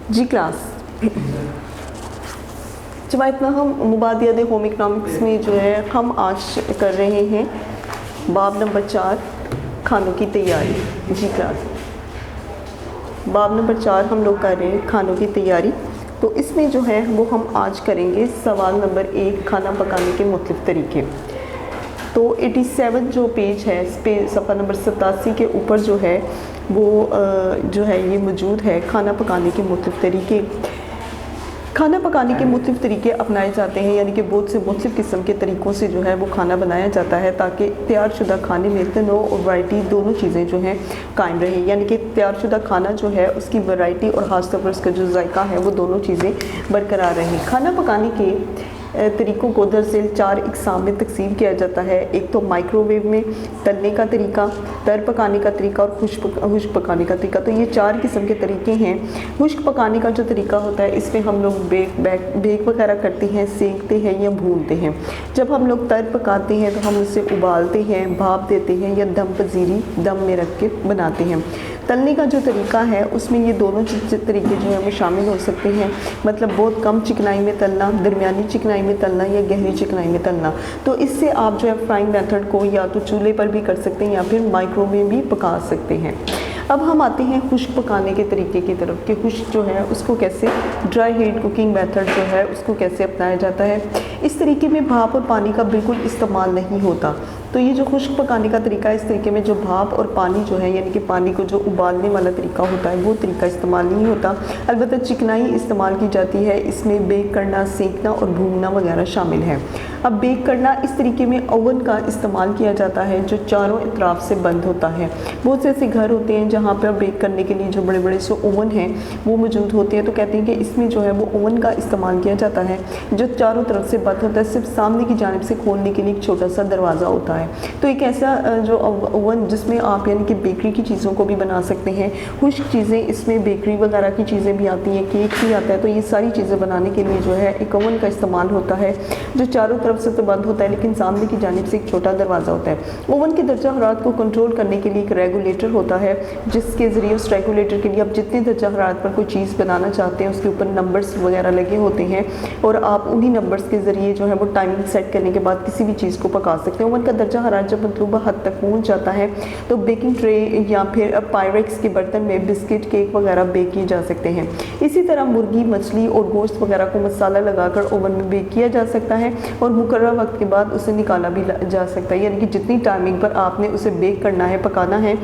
जी class जमायतना हम मुबादियात home economics में जो है हम आज कर रहे हैं बाब नंबर 4 खानों की तैयारी। जी क्लास बाब नंबर 4 हम लोग कर रहे हैं खानों की तैयारी। तो इसमें जो है वो हम आज करेंगे सवाल नंबर 1 खाना पकाने के मुख्तलिफ तरीके। तो 87 जो पेज है इस पे सफ़ा नंबर 87 के ऊपर जो है वो जो है ये मौजूद है खाना पकाने के मुख्तलिफ तरीके। खाना पकाने के मुख्तलिफ तरीके अपनाए जाते हैं, यानी कि बहुत से मुख्तलिफ किस्म के तरीक़ों से जो है वो खाना बनाया जाता है ताकि तैयारशुदा खाने में तनों और वैरायटी दोनों चीज़ें जो हैं कायम रहें। यानी कि तैयारशुदा खाना जो है उसकी वैरायटी और ख़ास तौर पर उसका जो जायका है वो दोनों चीज़ें बरकरार रहें। खाना पकाने के तरीक़ों को दरअसल 4 इकसाम में तकसीम किया जाता है। एक तो माइक्रोवेव में तलने का तरीका, तर पकाने का तरीका और खुश्क पकाने का तरीका। तो ये 4 किस्म के तरीके हैं। खुश्क पकाने का जो तरीका होता है इसमें हम लोग बेक वगैरह करते हैं, सेंकते हैं या भूनते हैं। जब हम लोग तर पकाते हैं तो हम उसे उबालते हैं, भाप देते हैं या दम पजीरी दम में रख के बनाते हैं। तलने का जो तरीका है उसमें ये दोनों तरीके जो है वो शामिल हो सकते हैं, मतलब बहुत कम चिकनाई में तलना, दरमियानी चिकनाई में तलना या गहरी चिकनाई में तलना। तो इससे आप जो है फ्राइंग मेथड को या तो चूल्हे पर भी कर सकते हैं या फिर माइक्रो में भी पका सकते हैं। अब हम आते हैं खुश्क पकाने के तरीके की तरफ कि खुश्क जो है उसको कैसे, ड्राई हीट कुकिंग मेथड जो है उसको कैसे अपनाया जाता है। इस तरीके में भाप और पानी का बिल्कुल इस्तेमाल नहीं होता। तो ये जो खुश्क पकाने का तरीका है इस तरीके में जो भाप और पानी जो है यानी कि पानी को जो उबालने वाला तरीका होता है वो तरीका इस्तेमाल नहीं होता। अलबत्ता चिकनाई इस्तेमाल की जाती है, इसमें बेक करना, सेंकना और भूनना वगैरह शामिल है। अब बेक करना इस तरीके में ओवन का इस्तेमाल किया जाता है जो चारों इतराफ़ से बंद होता है। बहुत से ऐसे घर होते हैं जहाँ पर बेक करने के लिए जो बड़े बड़े से ओवन हैं वो मौजूद होते हैं। तो कहते हैं कि इसमें जो है वो ओवन का इस्तेमाल किया जाता है जो चारों तरफ से बंद होता है, सिर्फ सामने की जानिब से खोलने के लिए एक छोटा सा दरवाज़ा होता है। तो एक ऐसा जो ओवन जिसमें आप यानी कि बेकरी की चीज़ों को भी बना सकते हैं, खुश्क चीज़ें इसमें बेकरी वगैरह की चीज़ें भी आती हैं, केक भी आता है। तो ये सारी चीज़ें बनाने के लिए जो है एक ओवन का इस्तेमाल होता है जो चारों तरफ से तो बंद होता है लेकिन सामने की जानिब से एक छोटा दरवाज़ा होता है। ओवन के दर्जा हरारत को कंट्रोल करने के लिए एक रेगुलेटर होता है जिसके ज़रिए उस रेगुलेटर के लिए आप जितनी दर्जा हरारत पर कोई चीज़ बनाना चाहते हैं उसके ऊपर नंबर्स वगैरह लगे होते हैं और आप उन्हीं नंबर्स के ज़रिए जो है वो टाइमिंग सेट करने के बाद किसी भी चीज़ को पका सकते हैं। ओवन का दर्जा हरारत जब मतलूबा हद तक पहुँच जाता है तो बेकिंग ट्रे या फिर पायरेक्स के बर्तन में बिस्किट, केक वगैरह बेक किए जा सकते हैं। इसी तरह मुर्गी, मछली और गोश्त वगैरह को मसाला लगाकर ओवन में बेक किया जा सकता है और मुकर्रर वक्त के बाद उसे निकाला भी जा सकता है, यानी कि जितनी टाइमिंग पर आपने उसे बेक करना है, पकाना है,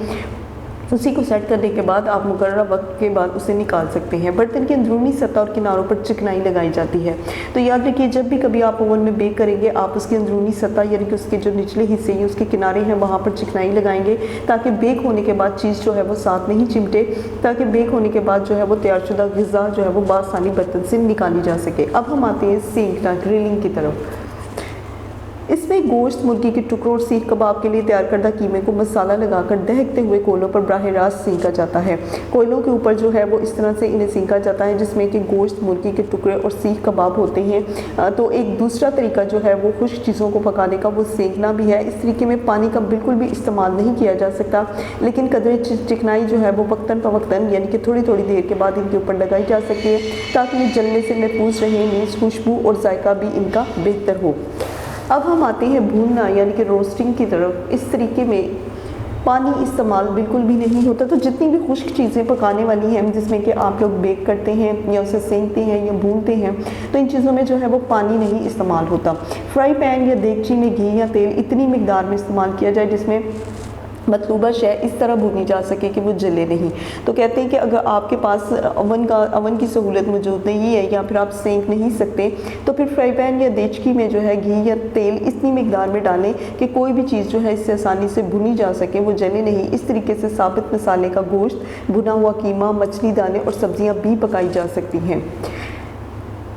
उसी को सेट करने के बाद आप मुकर्रर वक्त के बाद उसे निकाल सकते हैं। बर्तन की अंदरूनी सतह और किनारों पर चिकनाई लगाई जाती है। तो याद रखिए जब भी कभी आप ओवन में बेक करेंगे आप उसकी अंदरूनी सतह यानी कि उसके जो निचले हिस्से हैं उसके किनारे हैं वहाँ पर चिकनाई लगाएंगे ताकि बेक होने के बाद चीज़ जो है वो साथ नहीं चिमटे, ताकि बेक होने के बाद जो है वो तैयारशुदा ग़िज़ा जो है वो बासानी बर्तन से निकाली जा सके। अब हम आते हैं सेंकना, ग्रिलिंग की तरफ। इसमें गोश्त, मुर्गी के टुकड़ों और सीख कबाब के लिए तैयार करदा कीमे को मसाला लगाकर दहकते हुए कोयलों पर बराह रास्त सेंका जाता है। कोयलों के ऊपर जो है वो इस तरह से इन्हें सेंका जाता है जिसमें कि गोश्त, मुर्गी के टुकड़े और सीख कबाब होते हैं। तो एक दूसरा तरीका जो है वो खुश्क चीज़ों को पकाने का वो सेंकना भी है। इस तरीके में पानी का बिल्कुल भी इस्तेमाल नहीं किया जा सकता लेकिन कदरे चिकनाई जो है वो वक्तन फ़वक्तन यानी कि थोड़ी थोड़ी देर के बाद इनके ऊपर लगाई जा सकती है ताकि ये जलने से महफूज रहें, नीज खुशबू और जायका भी इनका बेहतर हो। अब हम आते हैं भूनना यानी कि रोस्टिंग की तरफ। इस तरीके में पानी इस्तेमाल बिल्कुल भी नहीं होता। तो जितनी भी खुश्क चीज़ें पकाने वाली हैं जिसमें कि आप लोग बेक करते हैं या उसे सेंकते हैं या भूनते हैं तो इन चीज़ों में जो है वो पानी नहीं इस्तेमाल होता। फ्राई पैन या देगची में घी या तेल इतनी मिकदार में इस्तेमाल किया जाए जिसमें मतलूबा शय इस तरह भुनी जा सके कि वो जले नहीं। तो कहते हैं कि अगर आपके पास अवन की सहूलत मौजूद नहीं है या फिर आप सेंक नहीं सकते तो फिर फ्राई पैन या देचकी में जो है घी या तेल इतनी मिकदार में डालें कि कोई भी चीज़ जो है इससे आसानी से भुनी जा सके, वो जले नहीं। इस तरीके से साबित मसाले का गोश्त, भुना हुआ कीमा, मछली दाने और सब्जियां भी पकाई जा सकती हैं।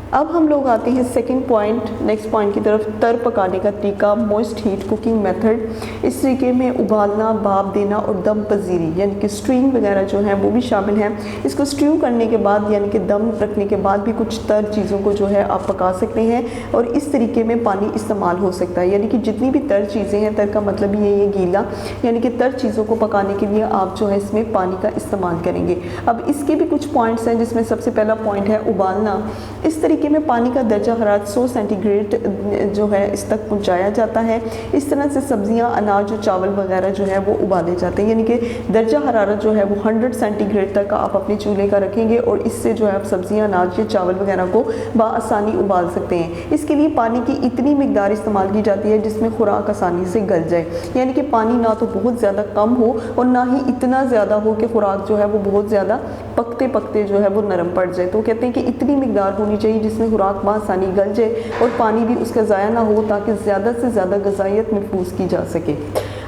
अब हम लोग आते हैं सेकंड पॉइंट, नेक्स्ट पॉइंट की तरफ। तर पकाने का तरीका, मोस्ट हीट कुकिंग मेथड। इस तरीके में उबालना, भाप देना और दम पजीरी यानी कि स्ट्यूइंग वगैरह जो है वो भी शामिल है। इसको स्ट्यू करने के बाद यानी कि दम रखने के बाद भी कुछ तर चीज़ों को जो है आप पका सकते हैं और इस तरीके में पानी इस्तेमाल हो सकता है। यानी कि जितनी भी तर चीज़ें हैं, तर का मतलब ये है गीला, यानी कि तर चीज़ों को पकाने के लिए आप जो है इसमें पानी का इस्तेमाल करेंगे। अब इसके भी कुछ पॉइंट्स हैं, जिसमें सबसे पहला पॉइंट है उबालना। इस तरीके में पानी का दर्जा हरारत 100 सेंटीग्रेड जो है इस तक पहुंचाया जाता है। इस तरह से सब्जियां, अनाज और चावल वगैरह जो है वो उबाले जाते हैं। यानी कि दर्जा हरारत जो है वो 100 सेंटीग्रेड तक आप अपने चूल्हे का रखेंगे और इससे जो है आप सब्जियां, अनाज या चावल वगैरह को बआसानी उबाल सकते हैं। इसके लिए पानी की इतनी मिकदार इस्तेमाल की जाती है जिसमें खुराक आसानी से गल जाए। यानी कि पानी ना तो बहुत ज़्यादा कम हो और ना ही इतना ज़्यादा हो कि खुराक जो है वो बहुत ज़्यादा पकते पकते जो है वो नरम पड़ जाए। तो कहते हैं कि इतनी मिकदार होनी चाहिए जिसमें खुराक बआसानी गल जाए और पानी भी उसका ज़ाया ना हो, ताकि ज़्यादा से ज़्यादा ग़िज़ाइयत महफूज की जा सके।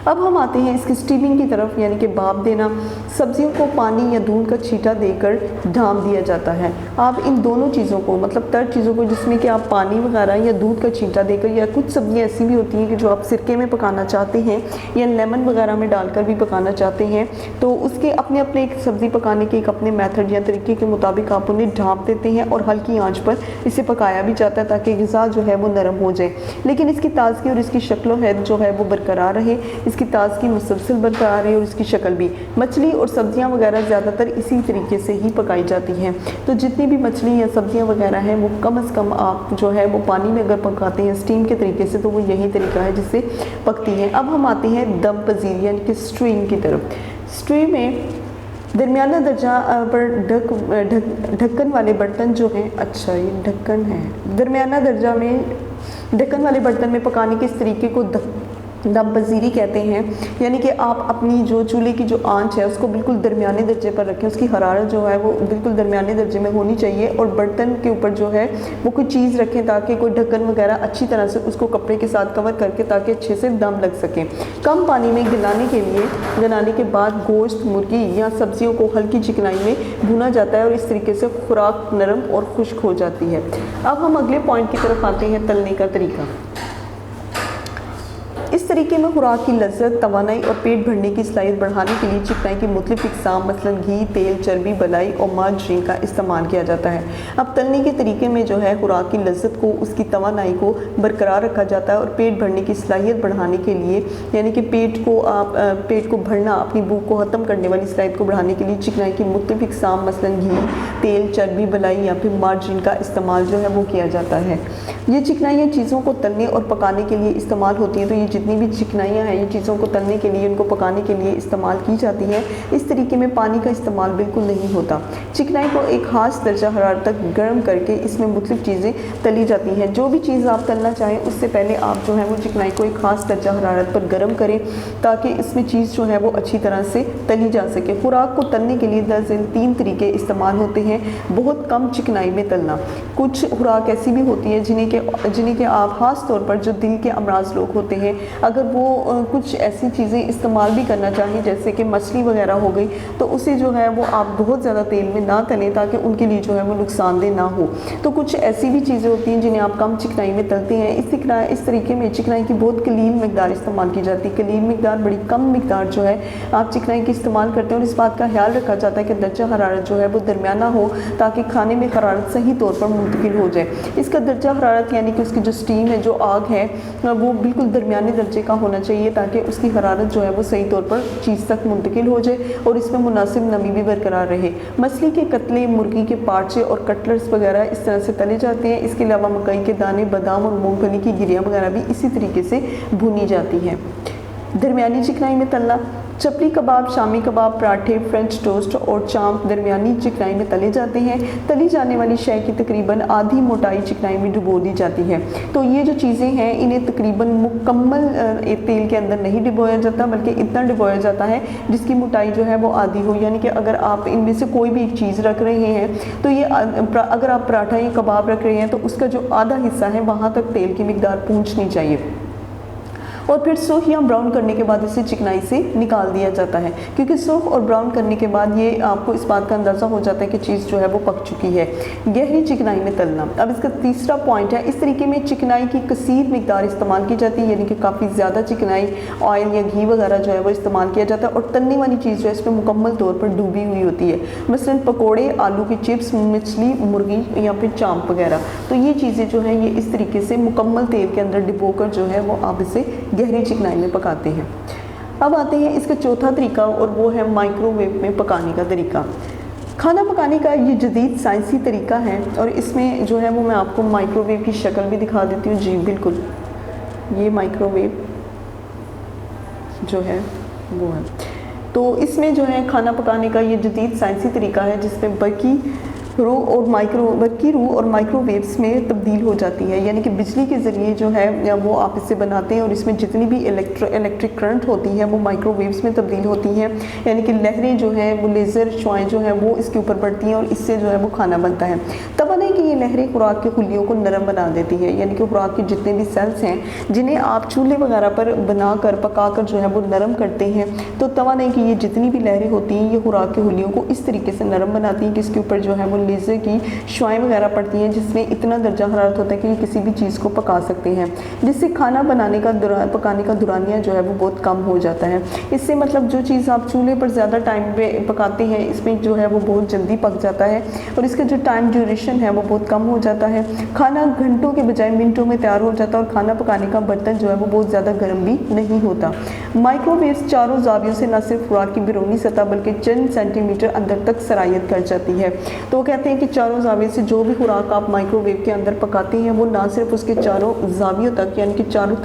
अब हम आते हैं इसकी स्टीमिंग की तरफ, यानी कि भाप देना। सब्जियों को पानी या दूध का छींटा देकर ढाँप दिया जाता है। आप इन दोनों चीज़ों को, मतलब तर चीज़ों को जिसमें कि आप पानी वगैरह या दूध का छींटा देकर, या कुछ सब्जियां ऐसी भी होती हैं कि जो आप सिरके में पकाना चाहते हैं या लेमन वगैरह में डालकर भी पकाना चाहते हैं, तो उसके अपने अपने एक सब्ज़ी पकाने के एक अपने मेथड या तरीके के मुताबिक आप उन्हें ढाँप देते हैं और हल्की आँच पर इसे पकाया भी जाता है ताकि ग़िज़ा जो है वो नरम हो जाए, लेकिन इसकी ताज़गी और इसकी शक्ल हैत जो है वो बरकरार रहे। इसकी ताज़गी मुसलसल बरकरार है और इसकी शक्ल भी। मछली और सब्जियां वगैरह ज़्यादातर इसी तरीके से ही पकाई जाती हैं। तो जितनी भी मछली या सब्जियां वगैरह हैं वो कम से कम आप जो है वो पानी में अगर पकाते हैं स्टीम के तरीके से, तो वो यही तरीका है जिससे पकती हैं। अब हम आते हैं दम पजीरी यानी कि स्ट्यूइंग की तरफ। स्ट्यूइंग में दरमियाना दर्जा पर ढक्कन वाले बर्तन जो हैं, अच्छा ये ढक्कन है, दरमियाना दर्जा में ढक्कन वाले बर्तन में पकाने के इस तरीके को दम पजीरी कहते हैं। यानी कि आप अपनी जो चूल्हे की जो आंच है उसको बिल्कुल दरमियाने दर्जे पर रखें, उसकी हरारत जो है वो बिल्कुल दरमियाने दर्जे में होनी चाहिए और बर्तन के ऊपर जो है वो कोई चीज़ रखें ताकि कोई ढक्कन वगैरह अच्छी तरह से उसको कपड़े के साथ कवर करके ताकि अच्छे से दम लग सके। कम पानी में गलाने के बाद गोश्त, मुर्गी या सब्जियों को हल्की चिकनाई में भुना जाता है और इस तरीके से खुराक नरम और खुश्क हो जाती है। अब हम अगले पॉइंट की तरफ आते हैं, तलने का तरीका। इस तरीके में खुराक की लज्जत, तवानाई और पेट भरने की सलाहियत बढ़ाने के लिए चिकनाई की मुख्तलिफ इक़साम मसलन घी, तेल, चर्बी, बलाई और मार्जरीन का इस्तेमाल किया जाता है। अब तलने के तरीके में जो है खुराक की लज्जत को, उसकी तवानाई को बरकरार रखा जाता है और पेट भरने की सलाहियत बढ़ाने के लिए, यानी कि पेट को भरना, अपनी भूख को ख़त्म करने वाली सलाहियत को बढ़ाने के लिए चिकनाई की मुख्तलिफ इक़साम मसलन घी, तेल, चर्बी, बलाई या फिर मार्जरीन का इस्तेमाल जो है वो किया जाता है। ये चिकनाइयाँ चीज़ों को तलने और पकाने के लिए इस्तेमाल होती हैं। तो ये जितनी भी चिकनाइयाँ हैं ये चीज़ों को तलने के लिए, उनको पकाने के लिए इस्तेमाल की जाती हैं। इस तरीके में पानी का इस्तेमाल बिल्कुल नहीं होता। चिकनाई को एक ख़ास दर्जा हरारत तक गर्म करके इसमें मुख्तलिफ चीज़ें तली जाती हैं। जो भी चीज़ आप तलना चाहें उससे पहले आप जो है वो चिकनाई को एक ख़ास दर्जा हरारत पर गर्म करें ताकि इसमें चीज़ जो है वो अच्छी तरह से तली जा सके। खुराक को तलने के लिए दरअसल 3 तरीके इस्तेमाल होते हैं। बहुत कम चिकनाई में तलना। कुछ खुराक ऐसी भी होती है जिन्हें के आप ख़ास तौर पर जो दिल के अमराज लोग होते हैं, अगर वो कुछ ऐसी चीज़ें इस्तेमाल भी करना चाहें जैसे कि मछली वगैरह हो गई, तो उसे जो है वो आप बहुत ज़्यादा तेल में ना तलें ताकि उनके लिए जो है वो नुकसानदेह ना हो। तो कुछ ऐसी भी चीज़ें होती हैं जिन्हें आप कम चिकनाई में तलते हैं। इस तरीके में चिकनाई की बहुत कलील मिकदार इस्तेमाल की जाती है। कलील मिकदार, बड़ी कम मिकदार जो है आप चिकनाई की इस्तेमाल करते हैं और इस बात का ख्याल रखा जाता है कि दर्जा हरारत जो है वो दरमियाना हो ताकि खाने में हरारत सही तौर पर मुंतकिल हो जाए। इसका दर्जा हरारत यानी कि उसकी जो स्टीम है, जो आग है, वो बिल्कुल दरमियाने दर्जे का होना चाहिए ताकि उसकी हरारत जो है वो सही तौर पर चीज़ तक मुंतकिल हो जाए और इसमें मुनासिब नमी भी बरकरार रहे। मछली के कतले, मुर्गी के पार्चे और कटलेट्स वगैरह इस तरह से तले जाते हैं। इसके अलावा मकई के दाने, बादाम और मूंगफली की गिरियाँ वगैरह भी इसी तरीके से भुनी जाती हैं। दरमियानी चिकनाई में तलना। चपली कबाब, शामी कबाब, पराठे, फ्रेंच टोस्ट और चांप दरमियानी चिकनाई में तले जाते हैं। तली जाने वाली शय की तकरीबन आधी मोटाई चिकनाई में डुबो दी जाती है। तो ये जो चीज़ें हैं इन्हें तकरीबन मुकम्मल तेल के अंदर नहीं डुबोया जाता, बल्कि इतना डुबोया जाता है जिसकी मोटाई जो है वो आधी हो। यानी कि अगर आप इनमें से कोई भी एक चीज़ रख रहे हैं तो ये अगर आप पराठा या कबाब रख रहे हैं तो उसका जो आधा हिस्सा है वहाँ तक तेल की मिकदार पहुँचनी चाहिए। और फिर सुर्ख या ब्राउन करने के बाद इसे चिकनाई से निकाल दिया जाता है, क्योंकि सुर्ख और ब्राउन करने के बाद ये आपको इस बात का अंदाज़ा हो जाता है कि चीज़ जो है वो पक चुकी है। गहरी चिकनाई में तलना। अब इसका तीसरा पॉइंट है, इस तरीके में चिकनाई की कसीर मिकदार इस्तेमाल की जाती है, यानी कि काफ़ी ज़्यादा चिकनाई ऑयल या घी वगैरह जो है वो इस्तेमाल किया जाता है, और तलने वाली चीज़ जो है इसमें मुकम्मल तौर पर डूबी हुई होती है। मसलन पकोड़े, आलू की चिप्स, मछली, मुर्गी या फिर चांप वगैरह, तो ये चीज़ें जो हैं ये इस तरीके से मुकम्मल तेल के अंदर डिबोकर जो है वो आप इसे गहरी चिकनाई में पकाते हैं। अब आते हैं इसका चौथा तरीका, और वो है माइक्रोवेव में पकाने का तरीका। खाना पकाने का ये जदीद साइंसी तरीका है, और इसमें जो है वो मैं आपको माइक्रोवेव की शक्ल भी दिखा देती हूँ। जी बिल्कुल, ये माइक्रोवेव जो है वो है। तो इसमें जो है खाना पकाने का ये जदीद साइंसी तरीका है, जिसमें बर्की रू और माइक्रोवेव्स में तब्दील हो जाती है, यानी कि बिजली के ज़रिए जो है वो आप इसे बनाते हैं, और इसमें जितनी भी इलेक्ट्रिक करंट होती है वो माइक्रोवेव्स में तब्दील होती हैं, यानी कि लहरें जो हैं वो लेज़र शुआएँ जो हैं वो इसके ऊपर पड़ती हैं, और इससे जो है वो खाना बनता है। तब नहीं कि ये लहरें खुराक के खुलियों को नरम बना देती है, यानी कि खुराक के जितने भी सेल्स हैं जिन्हें आप चूल्हे वगैरह पर बनाकर पकाकर जो है वो नरम करते हैं, तो तवा नहीं कि ये जितनी भी लहरें होती हैं ये खुराक के खुलियों को इस तरीके से नरम बनाती हैं कि इसके ऊपर जो है वो लेज़र की शुआएं वगैरह पड़ती हैं, जिसमें इतना दर्जा हरारत होता है कि ये किसी भी चीज़ को पका सकते हैं, जिससे खाना पकाने का दुरानिया जो है वो बहुत कम हो जाता है। इससे मतलब जो चीज़ आप चूल्हे पर ज़्यादा टाइम पे पकाते हैं इसमें जो है वो बहुत जल्दी पक जाता है, और इसका जो टाइम ड्यूरेशन है वो बहुत कम हो जाता है। खाना घंटों के बजाय मिनटों में तैयार हो जाता है, और खाना पकाने का बर्तन जो है वो बहुत ज़्यादा गर्म भी नहीं होता। माइक्रोवेव चारों जावियों से न सिर्फ खुराक की बैरूनी सतह बल्कि चंद सेंटीमीटर अंदर तक सरायत कर जाती है। तो वो कहते हैं कि चारों जावियों से जो भी खुराक आप माइक्रोवेव के अंदर पकाते हैं वो ना सिर्फ उसके चारों जावियों तक, यानी कि चारों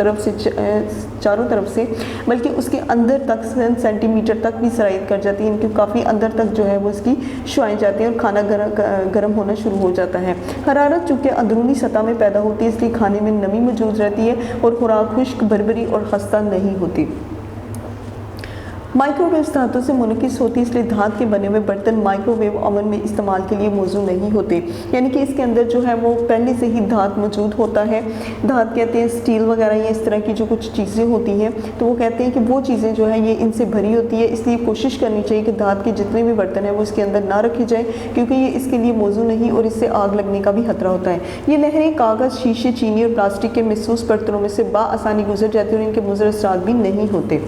तरफ से बल्कि उसके अंदर तक सेंटीमीटर तक भी सरायत कर जाती है, इनकी काफ़ी अंदर तक जो है वो इसकी शुआएं जाती हैं, और खाना गर्म होना शुरू हो जाता है। हरारत चूँकि अंदरूनी सतह में पैदा होती है, इसलिए खाने में नमी मौजूद रहती है, और खुराक खुश्क, भरभरी और खस्ता नहीं होती। माइक्रोवेव धातु से मुनकिस होती है, इसलिए धात के बने हुए बर्तन माइक्रोवेव ओवन में इस्तेमाल के लिए मौजू नहीं होते, यानी कि इसके अंदर जो है वो पहले से ही धात मौजूद होता है। धात कहते हैं स्टील वगैरह या इस तरह की जो कुछ चीज़ें होती हैं, तो वो कहते हैं कि वो चीज़ें जो है ये इनसे भरी होती है, इसलिए कोशिश करनी चाहिए कि धात के जितने भी बर्तन हैं वो इसके अंदर ना रखे जाए, क्योंकि ये इसके लिए मौजू नहीं और इससे आग लगने का भी खतरा होता है। ये लहरें कागज़, शीशे, चीनी और प्लास्टिक के महसूस बर्तनों में से बाआसानी गुजर जाती है, और इनके मुज़र असरात भी नहीं होते।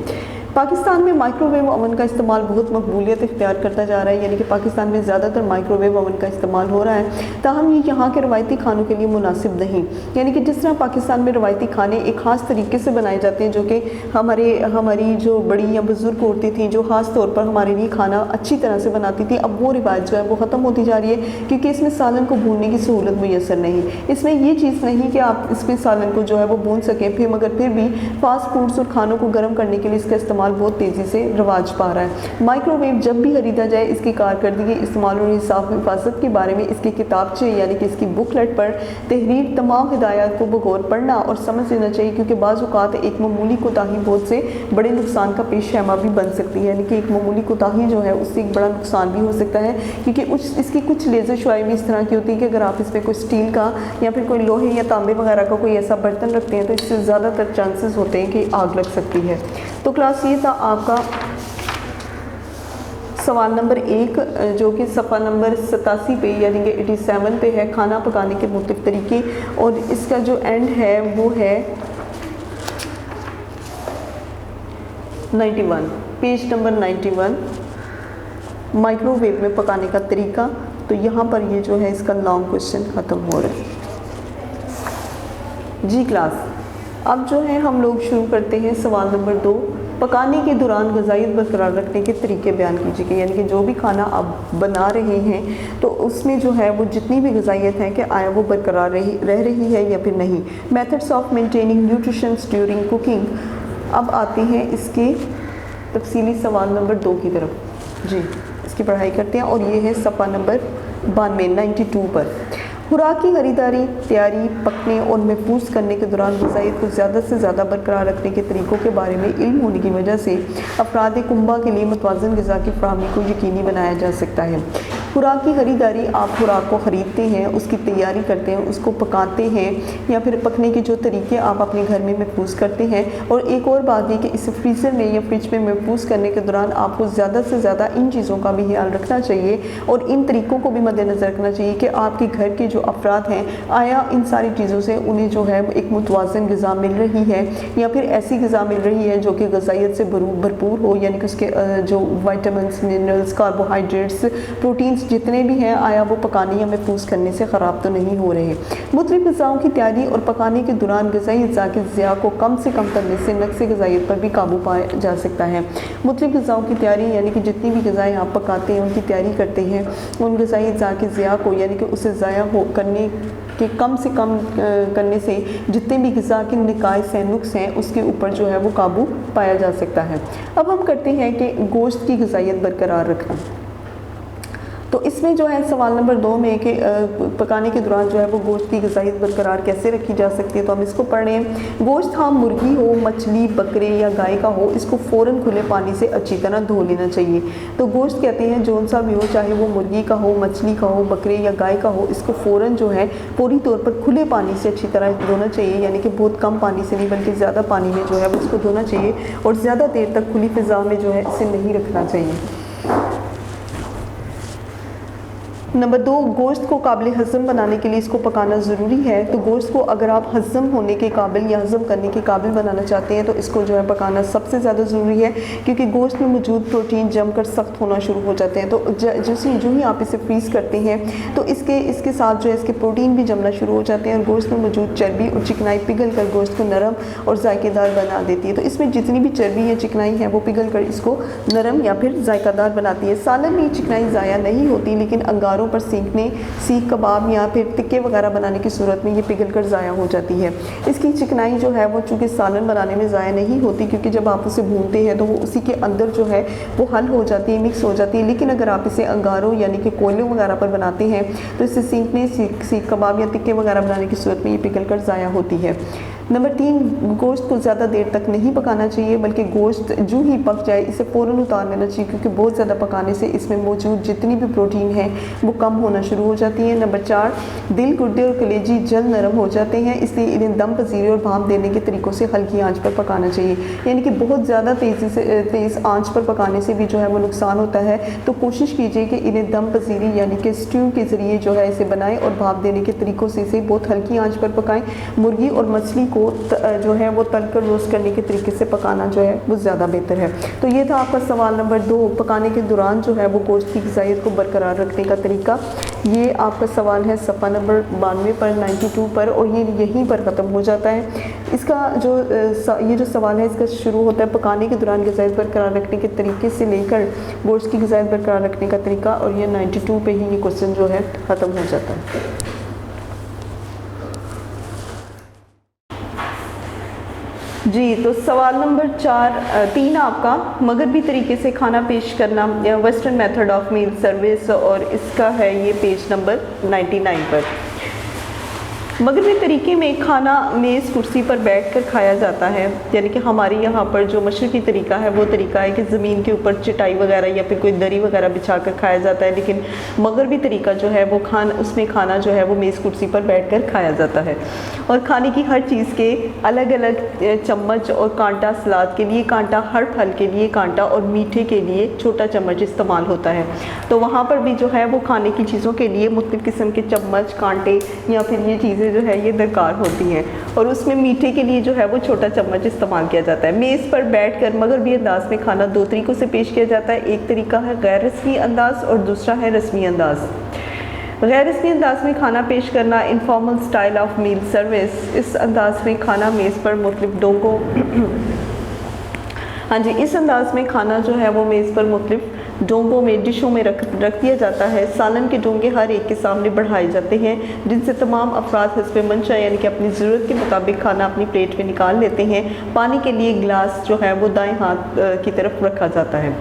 पाकिस्तान में माइक्रोवेव ओवन का इस्तेमाल बहुत मकबूलियत इख्तियार करता जा रहा है, यानी कि पाकिस्तान में ज़्यादातर माइक्रोवेव ओवन का इस्तेमाल हो रहा है, ताहम ये यहाँ के रवायती खानों के लिए मुनासिब नहीं। यानी कि जिस तरह पाकिस्तान में रवायती खाने एक ख़ास तरीके से बनाए जाते हैं, जो कि हमारी जो बड़ी या बुज़ुर्ग औरतें थी जो ख़ास तौर पर हमारे लिए खाना अच्छी तरह से बनाती थी, अब वो रिवायत जो है वो ख़त्म होती जा रही है, क्योंकि इसमें सालन को भूनने की सहूलत मुयसर नहीं। इसमें ये चीज़ नहीं कि आप इसमें सालन को जो है वो भून सकें, फिर मगर फिर भी फास्ट फूड्स और खानों को गर्म करने के लिए इसका इस्तेमाल बहुत तेज़ी से रवाज पा रहा है। माइक्रोवेव जब भी खरीदा जाए इसकी कारकर्दगी, इस्तेमाल और इंसाफ हिफाजत के बारे में इसके किताबचे यानी कि इसकी बुकलेट पर तहरीर तमाम हिदायत को बगौर पढ़ना और समझ लेना चाहिए, क्योंकि बाज़ औक़ात एक मामूली कोताही बहुत से बड़े नुकसान का पेश हैमा भी बन सकती है। यानी कि एक मामूली कोताही जो है उससे एक बड़ा नुकसान भी हो सकता है, क्योंकि इसकी कुछ लेज़र शुआएं भी इस तरह की होती है कि अगर आप इसमें कोई स्टील का या फिर कोई लोहे या तांबे वगैरह का कोई ऐसा बर्तन रखते हैं तो इससे ज़्यादातर चांसेस होते हैं कि आग लग सकती है। तो क्लास ये था आपका सवाल नंबर 1, जो कि सफ़ा नंबर 87 पे यानी कि 87 पे है, खाना पकाने के मुख्तलिफ तरीके, और इसका जो एंड है वो है 91, पेज नंबर 91, माइक्रोवेव में पकाने का तरीका। तो यहाँ पर ये जो है इसका लॉन्ग क्वेश्चन ख़त्म हो रहा है। जी क्लास, अब जो है हम लोग शुरू करते हैं सवाल नंबर 2, पकाने के दौरान ग़िज़ाइयत बरकरार रखने के तरीके बयान कीजिए। यानी कि जो भी खाना आप बना रहे हैं तो उसमें जो है वो जितनी भी ग़िज़ाइयत है कि आया वो बरकरार रह रही है या फिर नहीं। Methods of maintaining nutrition during cooking. अब आते हैं इसके तफसीली सवाल नंबर 2 की तरफ। जी, इसकी पढ़ाई करते हैं, और ये है सफ़ा नंबर 92 पर। खुराक की खरीदारी, तैयारी, पकने और महफूज करने के दौरान ग़िज़ाइयत को ज़्यादा से ज़्यादा बरकरार रखने के तरीक़ों के बारे में इल्म होने की वजह से अफराद कुंबा के लिए मुतवाज़न ग़िज़ा की फ़राहमी को यकीनी बनाया जा सकता है। खुराक की खरीदारी, आप खुराक को ख़रीदते हैं, उसकी तैयारी करते हैं, उसको पकाते हैं, या फिर पकने के जो तरीके आप अपने घर में महफूज करते हैं। और एक और बात ये कि इसे फ्रीज़र में या फ्रिज में महफूज करने के दौरान आपको ज़्यादा से ज़्यादा इन चीज़ों का भी ख्याल रखना चाहिए और इन तरीक़ों को भी मद्देनज़र रखना चाहिए कि आपके घर के जो अफराद हैं, आया इन सारी चीज़ों से उन्हें जो है एक मुतवाज़न ग़िज़ा मिल रही है, या फिर ऐसी ग़िज़ा मिल रही है जो कि ग़िज़ाइयत से भरपूर हो, यानी कि उसके जो विटामिन्स, मिनरल्स, कार्बोहाइड्रेट्स, प्रोटीन्स जितने भी हैं, आया वो पकाने या महफूज करने से ख़राब तो नहीं हो रहे। मुख्तलिफ़ ग़िज़ाओं की तैयारी और पकाने के दौरान ग़िज़ाई अज़्ज़ा के ज़िया को कम से कम करने से नक़्स ग़िज़ाइयत पर भी काबू पाया जा सकता है। मुख्तलिफ़ ग़िज़ाओं की तैयारी यानी कि जितनी भी ग़िज़ाएँ आप पकाते हैं, उनकी तैयारी करते हैं, उन ग़िज़ाई अज़्ज़ा के ज़िया को यानी कि उसे ज़ाया हो करने कि कम से कम करने से जितने भी ग़िज़ा के निकाइस हैं, नुक्स हैं, उसके ऊपर जो है वो काबू पाया जा सकता है। अब हम करते हैं कि गोश्त की ग़िज़ाइयत बरकरार रखना। तो इसमें जो है सवाल नंबर 2 में कि पकाने के दौरान जो है वो गोश्त की ग़िज़ाइयत बरकरार कैसे रखी जा सकती है, तो हम इसको पढ़ रहे हैं। गोश्त हाँ मुर्गी हो, मछली, बकरे या गाय का हो, इसको फ़ौरन खुले पानी से अच्छी तरह धो लेना चाहिए। तो गोश्त कहते हैं जौन सा भी हो, चाहे वो मुर्गी का हो, मछली का हो, बकरे या गाय का हो, इसको फ़ौरन जो है पूरी तौर पर खुले पानी से अच्छी तरह धोना चाहिए, यानी कि बहुत कम पानी से नहीं बल्कि ज़्यादा पानी में जो है वो इसको धोना चाहिए और ज़्यादा देर तक खुली फ़िज़ा में जो है इसे नहीं रखना चाहिए। नंबर 2, गोश्त को काबिल हज़म बनाने के लिए इसको पकाना ज़रूरी है। तो गोश्त को अगर आप हज़म होने के काबिल या हज़म करने के काबिल बनाना चाहते हैं तो इसको जो है पकाना सबसे ज़्यादा ज़रूरी है, क्योंकि गोश्त में मौजूद प्रोटीन जमकर सख्त होना शुरू हो जाते हैं। तो जो ही आप इसे फ्रीज़ करते हैं तो इसके साथ जो है इसके प्रोटीन भी जमना शुरू हो जाते हैं और गोश्त में मौजूद चर्बी और चिकनाई पिघल कर गोश्त को नरम और जायकेदार बना देती है। तो इसमें जितनी भी चर्बी या चिकनाई है वो पिघल कर इसको नरम या फिर जायकादार बनाती है। सालन में चिकनाई ज़ाया नहीं होती, लेकिन अंगारों पर सीख कबाब या फिर टिक्के वगैरह बनाने की सूरत में ये पिघल कर ज़ाया हो जाती है। इसकी चिकनाई जो है वो चूँकि सालन बनाने में ज़ाया नहीं होती, क्योंकि जब आप उसे भूनते हैं तो वो उसी के अंदर जो है वो हल हो जाती है, मिक्स हो जाती है। लेकिन अगर आप इसे अंगारों यानी कि कोयलों वगैरह पर बनाते हैं तो इसे सीख कबाब या टिक्के वगैरह बनाने की सूरत में ये पिघल कर ज़ाया होती है। नंबर 3, गोश्त को ज़्यादा देर तक नहीं पकाना चाहिए, बल्कि गोश्त जो ही पक जाए इसे फ़ौरन उतार लेना चाहिए, क्योंकि बहुत ज़्यादा पकाने से इसमें मौजूद जितनी भी प्रोटीन है वो कम होना शुरू हो जाती है। नंबर 4, दिल, गुर्दे और कलेजी जल्द नरम हो जाते हैं, इसलिए इन्हें दम पजीरे और भाप देने के तरीक़ों से हल्की आंच पर पकाना चाहिए। यानी कि बहुत ज़्यादा तेज़ आंच पर पकाने से भी जो है वो नुकसान होता है। तो कोशिश कीजिए कि इन्हें दम पजीरी यानी कि स्ट्यू के ज़रिए जो है इसे बनाएं और भाप देने के तरीक़ों से इसे बहुत हल्की आंच पर पकाएं। मुर्गी और मछली को जो है वो तलकर रोस्ट करने के तरीके से पकाना जो है वो ज़्यादा बेहतर है। तो ये था आपका सवाल नंबर 2, पकाने के दौरान जो है वो गोश्त की ग़िज़ाइयत को बरकरार रखने का तरीका। ये आपका सवाल है सफ़ा नंबर 92 पर 92 पर, और ये यहीं पर ख़त्म हो जाता है। इसका ये जो सवाल है इसका शुरू होता है पकाने के दौरान ग़िज़ाइयत बरकरार रखने के तरीके से लेकर गोश्त की ग़िज़ाइयत बरकरार रखने का तरीका, और ये 92 पे ही ये क्वेश्चन जो है ख़त्म हो जाता है। जी, तो सवाल नंबर 3 आपका मगरबी तरीके से खाना पेश करना, western method of meal service, और इसका है ये पेज नंबर 99 पर। मगरबी तरीके में खाना मेज़ कुर्सी पर बैठकर खाया जाता है, यानी कि हमारे यहाँ पर जो मशरक़ी तरीका है वो तरीका है कि ज़मीन के ऊपर चटाई वगैरह या फिर कोई दरी वगैरह बिछा कर खाया जाता है, लेकिन मगरबी तरीका जो है वो उसमें खाना जो है वो मेज़ कुर्सी पर बैठकर खाया जाता है। और खाने की हर चीज़ के अलग अलग चम्मच और कांटा, सलाद के लिए कांटा, हर फल के लिए कांटा और मीठे के लिए छोटा चम्मच इस्तेमाल होता है। तो वहाँ पर भी जो है वो खाने की चीज़ों के लिए मुख्तलिफ़ किस्म के चम्मच, कांटे या फिर ये चीज़ें जो है ये दरकार होती हैं, और उसमें मीठे के लिए जो है वो छोटा चम्मच इस्तेमाल किया जाता है। मेज़ पर बैठकर मगरबी अंदाज में खाना 2 तरीक़ों से पेश किया जाता है। एक तरीका है गैर रस्मी अंदाज और दूसरा है रस्मी अंदाज। गैर रस्मी अंदाज में खाना पेश करना, informal style of meal service. इस अंदाज में खाना मेज़ पर मुख्तलिफ डोंगों हाँ जी, इस अंदाज में खाना जो है वो मेज़ पर मुख्तलिफ डोंगों में, डिशों में रख दिया जाता है। सालन के डोंगे हर एक के सामने बढ़ाए जाते हैं, जिनसे तमाम अफराद हस्बे मंशा यानी कि अपनी ज़रूरत के मुताबिक खाना अपनी प्लेट में निकाल लेते हैं। पानी के लिए गिलास जो है वो दाएं हाथ की तरफ रखा जाता है।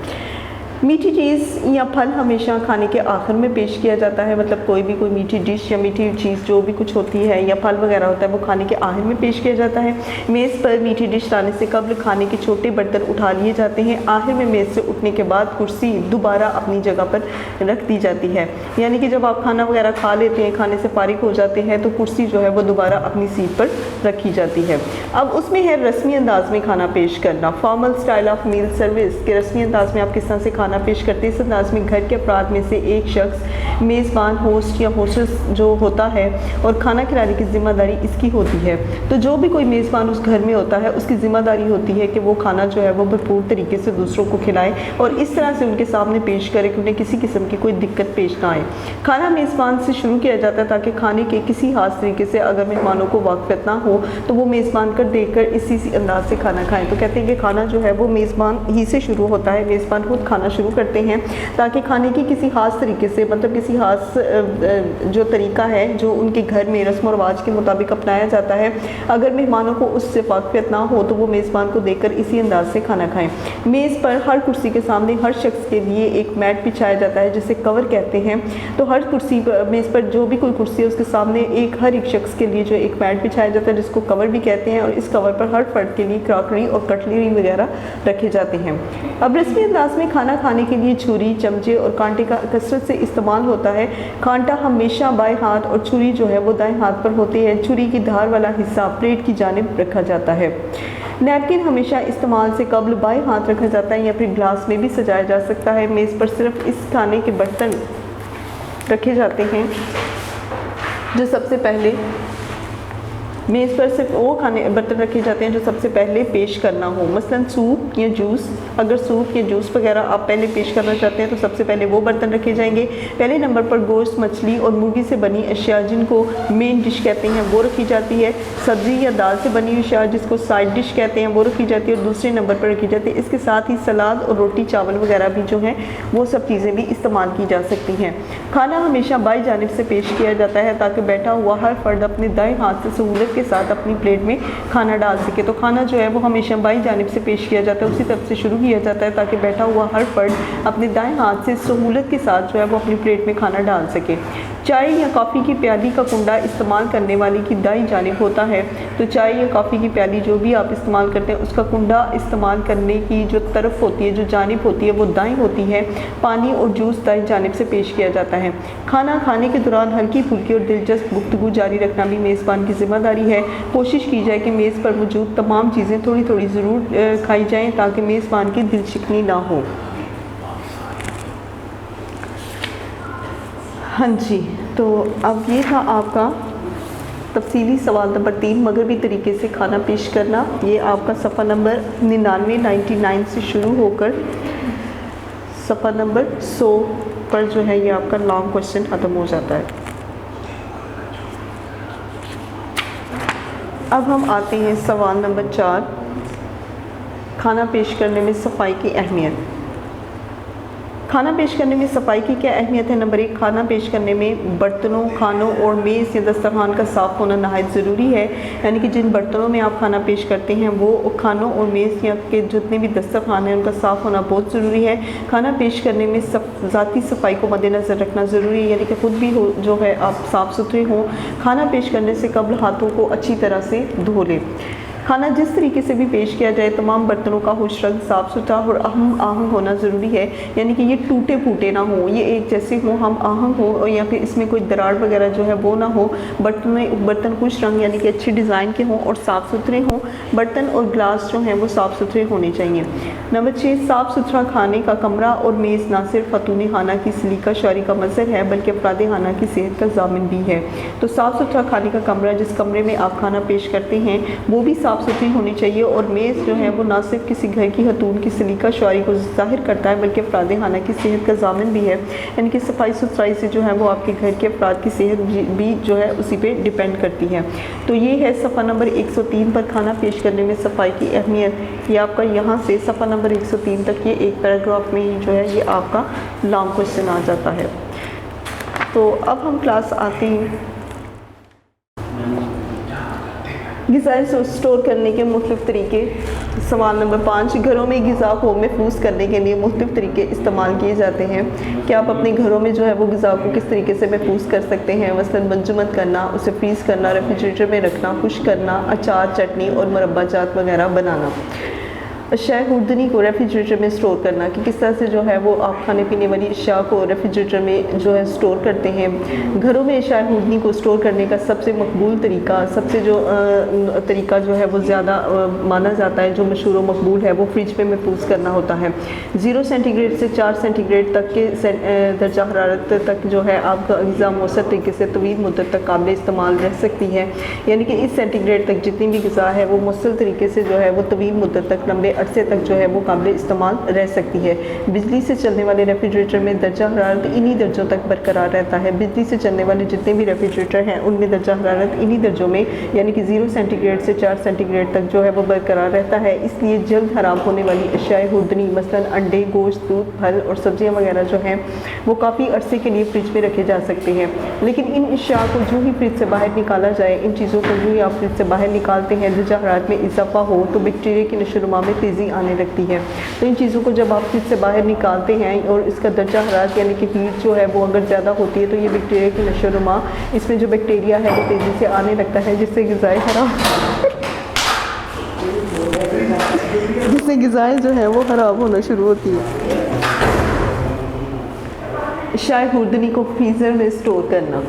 मीठी चीज़ या फल हमेशा खाने के आखिर में पेश किया जाता है, मतलब कोई मीठी डिश या मीठी चीज़ जो भी कुछ होती है या फल वगैरह होता है वो खाने के आखिर में पेश किया जाता है। मेज़ पर मीठी डिश लाने से कबल खाने के छोटे बर्तन उठा लिए जाते हैं। आखिर में मेज़ से उठने के बाद कुर्सी दोबारा अपनी जगह पर रख दी जाती है, यानी कि जब आप खाना वगैरह खा लेते हैं, खाने से फारिग हो जाते हैं, तो कुर्सी जो है वो दोबारा अपनी सीट पर रखी जाती है। अब उसमें है रस्मी अंदाज में खाना पेश करना। Formal style of meal service के रस्मी अंदाज में आप किस तरह से खाना पेश करते हैं। इस अंदाज में घर के अफराद में से एक शख्स मेज़बान, होस्ट या होस्टेस जो होता है और खाना खिलाने की जिम्मेदारी इसकी होती है। तो जो भी कोई मेज़बान उस घर में होता है उसकी ज़िम्मेदारी होती है कि वो खाना जो है वो भरपूर तरीके से दूसरों को खिलाए और इस तरह से उनके सामने पेश करे कि उन्हें किसी किस्म की कोई दिक्कत पेश ना आए। खाना मेज़बान से शुरू किया जाता है ताकि खाने के किसी खास तरीके से अगर मेहमानों को वाक़फ़ियत ना हो तो वो मेज़बान कर देखकर इसी अंदाज से खाना खाएँ। तो कहते हैं कि खाना जो है वो मेज़बान ही से शुरू होता है, मेज़बान खुद खाना शुरू करते हैं ताकि खाने की किसी ख़ास तरीके से, मतलब किसी ख़ास जो तरीका है जो उनके घर में रस्म और रिवाज के मुताबिक अपनाया जाता है, अगर मेहमानों को उससे वाक़फ़ियत ना हो तो वो मेज़बान को देखकर इसी अंदाज से खाना खाएँ। मेज़ पर हर कुर्सी के सामने हर शख्स के लिए एक मैट बिछाया जाता है जिसे कवर कहते हैं। तो हर कुर्सी पर, मेज़ पर जो भी कोई कुर्सी है उसके सामने हर एक शख्स के लिए जो एक मैट बिछाया जाता है जिसको कवर भी कहते हैं, और इस कवर पर हर फर्द के लिए क्रॉकरी और कटलरी वगैरह रखे जाते हैं। अब रस्मी अंदाज में खाना खाने के लिए छुरी, चमचे और कांटे का कसरत से इस्तेमाल होता है। कांटा हमेशा बाएं हाथ और छुरी जो है वो दाएं हाथ पर होती है। छुरी की धार वाला हिस्सा प्लेट की जानिब रखा जाता है। नैपकिन हमेशा इस्तेमाल से कबल बाएं हाथ रखा जाता है या फिर ग्लास में भी सजाया जा सकता है। मेज़ पर सिर्फ इस खाने के बर्तन रखे जाते हैं जो सबसे पहले, मेज़ पर सिर्फ वो खाने बर्तन रखे जाते हैं जो सबसे पहले पेश करना हो। मसलन सूप या जूस, अगर सूप या जूस वगैरह आप पहले पेश करना चाहते हैं तो सबसे पहले वो बर्तन रखे जाएंगे। पहले नंबर पर गोश्त, मछली और मुर्गी से बनी अशिया जिनको मेन डिश कहते हैं वो रखी जाती है। सब्ज़ी या दाल से बनी अशिया जिसको साइड डिश कहते हैं वो रखी जाती है और दूसरे नंबर पर रखी जाती है। इसके साथ ही सलाद और रोटी चावल वगैरह भी जो हैं वो सब चीज़ें भी इस्तेमाल की जा सकती हैं। खाना हमेशा बाईं जानिब से पेश किया जाता है ताकि बैठा हुआ हर फर्द अपने दाएं हाथ से सहूलत के साथ अपनी प्लेट में खाना डाल सके। तो खाना जो है वो हमेशा बाईं जानिब से पेश किया जाता है, उसी तरफ से शुरू किया जाता है ताकि बैठा हुआ हर फर्द अपने दाएं हाथ से सहूलत के साथ जो है वो अपनी प्लेट में खाना डाल सके। चाय या कॉफ़ी की प्याली का कुंडा इस्तेमाल करने वाले की दाईं जानिब होता है। तो चाय या कॉफ़ी की प्याली जो भी आप इस्तेमाल करते हैं उसका कुंडा इस्तेमाल करने की जो तरफ होती है, जो जानिब होती है वो दाईं होती है। पानी और जूस दाईं जानिब से पेश किया जाता है। खाना खाने के दौरान हल्की फुल्की और दिलचस्प गुफ्तगू जारी रखना भी मेज़बान की जिम्मेदारी है। कोशिश की जाए कि मेज़ पर मौजूद तमाम चीज़ें थोड़ी थोड़ी ज़रूर खाई जाएँ ताकि मेज़बान की दिलशिकनी ना हो। हाँ जी, तो अब ये था आपका तफसीली सवाल नंबर 3, मगरबी तरीके से खाना पेश करना। ये आपका सफ़ा नंबर 99 से शुरू होकर सफ़ा नंबर 100 पर जो है ये आपका लॉन्ग क्वेश्चन ख़त्म हो जाता है। अब हम आते हैं सवाल नंबर 4, खाना पेश करने में सफाई की अहमियत। खाना पेश करने में सफाई की क्या अहमियत है? नंबर 1, खाना पेश करने में बर्तनों, खानों और मेज़ या दस्तरखान का साफ़ होना नहायत ज़रूरी है। यानी कि जिन बर्तनों में आप खाना पेश करते हैं वो खानों और मेज़ या के जितने भी दस्तरखान हैं उनका साफ़ होना बहुत ज़रूरी है। खाना पेश करने में ज़ाती सफाई को मद्देनज़र रखना ज़रूरी है, यानी कि ख़ुद भी हो जो है आप साफ़ सुथरे हों। खाना पेश करने से कबल हाथों को अच्छी तरह से धो लें। खाना जिस तरीके से भी पेश किया जाए तमाम बर्तनों का हुश रंग, साफ़ सुथरा और हम आहंग होना ज़रूरी है, यानी कि ये टूटे फूटे ना हो, ये एक जैसे हो, हम आहंग हो या फिर इसमें कोई दरार वगैरह जो है वो ना हो। बर्तन खुश रंग यानी कि अच्छी डिज़ाइन के हों और साफ़ सुथरे हों। बर्तन और ग्लास जो हैं वो साफ़ सुथरे होने चाहिए। नंबर 6, साफ़ सुथरा खाने का कमरा और मेज़ ना सिर्फ ख़ातून खाना की सलीका शारी का मज़हर है बल्कि अफ़राद खाना की सेहत का ज़ामिन भी है। तो साफ़ सुथरा खाने का कमरा, जिस कमरे में आप खाना पेश करते हैं वो भी साफ़ सुथरी होनी चाहिए, और मेज़ जो है वो ना सिर्फ किसी घर की खतून की सलीका शारी को ज़ाहिर करता है बल्कि अफ़राद खाना की सेहत का ज़ामिन भी है। यानी कि सफाई सुथराई से जो है वो आपके घर के अफराद की सेहत भी जो है उसी पे डिपेंड करती है। तो ये है सफ़ा नंबर 103 पर खाना पेश करने में सफाई की अहमियत। ये आपका यहाँ से सफ़ा नंबर 103 तक ये एक पैराग्राफ में ही जो है ये आपका लॉन्ग क्वेश्चन आ जाता है। तो अब हम क्लास आते हैं ग़िज़ाएँ स्टोर करने के मुख्तलिफ़ तरीके। सवाल नंबर 5, घरों में ग़िज़ा को महफूज करने के लिए मुख्तलिफ़ तरीके इस्तेमाल किए जाते हैं। क्या आप अपने घरों में जो है वो ग़िज़ा को किस तरीके से महफूज कर सकते हैं? मसलन मंजमद करना, उसे फ्रीज़ करना, रेफ्रिजरेटर में रखना, खुश्क करना, अचार, चटनी और मुरब्बा जात वगैरह बनाना। अशिया खुर्दनी को रेफ्रिजरेटर में स्टोर करना कि किस तरह से जो है वो आप खाने पीने वाली अशिया को रेफ्रिजरेटर में जो है स्टोर करते हैं। घरों में अशिया खुर्दनी को स्टोर करने का सबसे मकबूल तरीका, सबसे जो तरीका जो है वो ज़्यादा माना जाता है, जो मशहूर व मकबूल है, वो फ्रिज में महफूज करना होता है। 0 सेंटीग्रेड से 4 सेंटीग्रेड तक के दर्जा हरारत तक जो है आपका ग़िज़ा मौसर तरीके से तवील मुद्दत तक काबिल इस्तेमाल रह सकती है। यानी कि इस सेंटीग्रेड तक जितनी भी ग़िज़ा है वो मौसर तरीके से जो है वो तवील मुद्दत तक, लंबे अरसे तक जो है वो काबिल इस्तेमाल रह सकती है। बिजली से चलने वाले रेफ्रिजरेटर में दर्जा हरारत इन्हीं दर्जों तक बरकरार रहता है। बिजली से चलने वाले जितने भी रेफ्रिजरेटर हैं उनमें दर्जा हरारत इन्हीं दर्जों में, यानी कि 0 सेंटीग्रेड से 4 सेंटीग्रेड तक जो है वो बरकरार रहता है। इसलिए जल्द ख़राब होने वाली अशिया खुर्दनी मसलन अंडे, गोश्त, दूध, फल और सब्जियाँ वगैरह जो हैं वो काफ़ी अरसे के लिए फ्रिज में रखे जा सकते हैं। लेकिन इन अशिया को जो ही फ्रिज से बाहर निकाला जाए, इन चीज़ों को जो ही आप फ्रिज से बाहर निकालते हैं, दर्जा हरारत में इजाफा हो तो बैक्टीरिया की नशोनुमा में तेज़ी आने लगती है। तो इन चीज़ों को जब आप फ्रिज से बाहर निकालते हैं और इसका दर्जा हरारत यानी कि हीट जो है वो अगर ज़्यादा होती है तो ये बैक्टीरिया की नशोनुमा, इसमें जो बैक्टीरिया है वो तेज़ी से आने लगता है, जिससे ग़िज़ाएँ जो है वो ख़राब होना शुरू होती है। अशिया खुर्दनी को फ्रीज़र में स्टोर करना।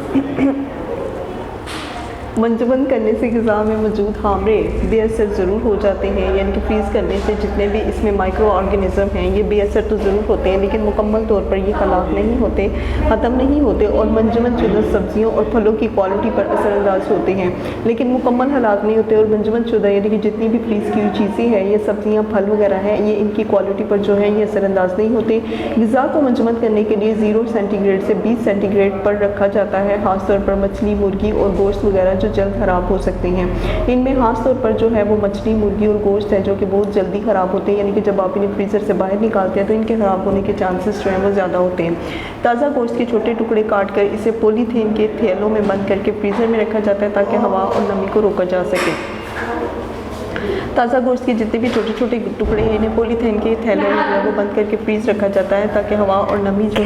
मंजमद करने से ग़िज़ा में मौजूद हामरे बेअसर ज़रूर हो जाते हैं, यानी कि फ्रीज़ करने से जितने भी इसमें माइक्रो ऑर्गेनिज़म हैं ये बेअसर तो ज़रूर होते हैं, लेकिन मुकम्मल तौर पर ये हलाक नहीं होते, ख़त्म नहीं होते और मंजमद शुदा सब्ज़ियों और फलों की क्वालिटी पर असरअंदाज होते हैं, लेकिन मुकम्मल हलाक नहीं होते। और मंजमद शुदा यानी कि जितनी भी फ्रीज़ की हुई चीज़ें हैं, ये सब्ज़ियाँ, फल वगैरह हैं, ये इनकी क्वालिटी पर जो है ये असरअंदाज नहीं होते। ग़िज़ा को मंजमद करने के लिए 0 सेंटीग्रेड से 20 सेंटीग्रेड पर रखा जाता है। ख़ासतौर पर मछली, मुर्गी और गोश्त वगैरह जल्द ख़राब हो सकते हैं। इनमें ख़ास तौर पर जो है वो मछली, मुर्गी और गोश्त है जो कि बहुत जल्दी ख़राब होते हैं, यानी कि जब आप इन्हें फ्रीज़र से बाहर निकालते हैं तो इनके ख़राब होने के चांसेस जो हैं वो ज़्यादा होते हैं। ताज़ा गोश्त के छोटे टुकड़े काट कर इसे पॉलीथीन के थैलों में बंद करके फ्रीज़र में रखा जाता है ताकि हवा और नमी को रोका जा सके। ताज़ा गोश्त के जितने भी छोटे छोटे टुकड़े हैं इन्हें पॉलीथीन के थैलों में जो है वो बंद करके फ्रीज़ रखा जाता है ताकि हवा और नमी जो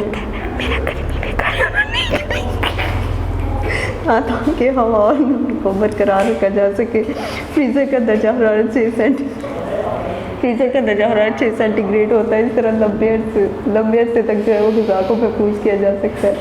ताकि हवा और नमी को बरकरार रखा जा सके। फ्रीज़र का दर्जा हरारत 6 सेंटीग्रेड होता है। इस तरह लंबे अरसे तक जो है वो ग़िज़ा को महफूज किया जा सकता है।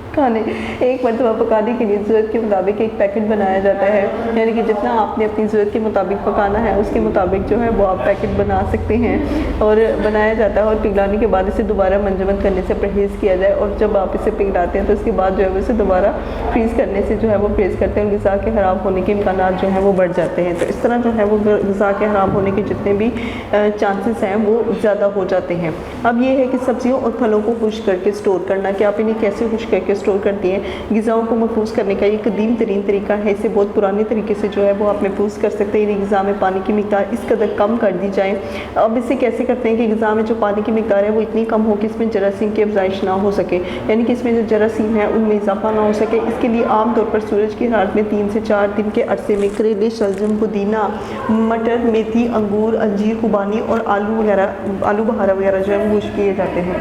खाने एक मरतबा पकाने के लिए ज़रूरत के मुताबिक एक पैकेट बनाया जाता है, यानी कि जितना आपने अपनी ज़रूरत के मुताबिक पकाना है उसके मुताबिक जो है वो आप पैकेट बना सकते हैं और बनाया जाता है। और पिघलाने के बाद इसे दोबारा मंजमद करने से परहेज़ किया जाए, और जब आप इसे पिघलाते हैं तो उसके बाद जो है उसे दोबारा फ्रीज़ करने से जो है वो फ्रीज़ करते हैं और ग़िज़ा के ख़राब होने के इम्कानात जो हैं वो बढ़ जाते हैं। तो इस तरह जो है वो ग़िज़ा के ख़राब होने के जितने भी चांसेस हैं वो ज़्यादा हो जाते हैं। अब ये है कि सब्ज़ियों और फलों को खुश्क करके स्टोर करना, कि आप इन्हें कैसे खुश्क करके स्टोर करती हैं। ग़िज़ाओं को महफूज करने का एक कदीम तरीन तरीका है, इसे बहुत पुराने तरीके से जो है वो आप महफूज कर सकते हैं। ग़िज़ा में पानी की मिकदार इस कदर कम कर दी जाए। अब इसे कैसे करते हैं कि ग़िज़ा में जो पानी की मिकदार है वो इतनी कम हो कि इसमें जरासीम की अफजाइश ना हो सके, यानी कि इसमें जो जरासीम है उनमें इजाफा ना हो सके। इसके लिए आमतौर पर सूरज की हरारत में 3 से 4 दिन के अरसे में करेले, शलजम, पुदीना, मटर, मेथी, अंगूर, अंजीर, खुबानी और आलू बहारा वगैरह जो है वो खुश्क किए जाते हैं।